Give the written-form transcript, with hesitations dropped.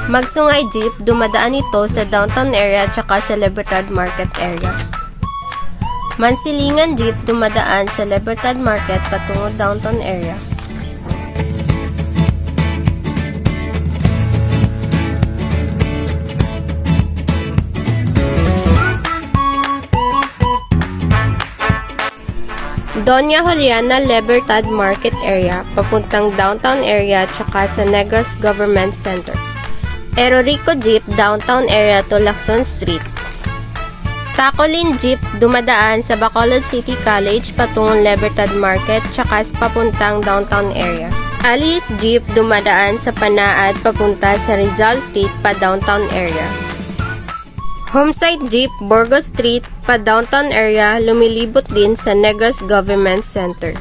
Magsungay jeep, dumadaan ito sa downtown area tsaka sa Libertad Market area. Mansilingan jeep, dumadaan sa Libertad Market patungo downtown area. Doña Juliana Libertad Market area, papuntang downtown area tsaka sa Negros Government Center. Erorico Jeep, downtown area to Lacson Street. Tacolin Jeep, dumadaan sa Bacolod City College patungong Libertad Market tsaka sa papuntang downtown area. Alice Jeep, dumadaan sa Panaad papunta sa Rizal Street pa downtown area. Homesite Jeep, Burgos Street, pa downtown area, lumilibot din sa Negros Government Center.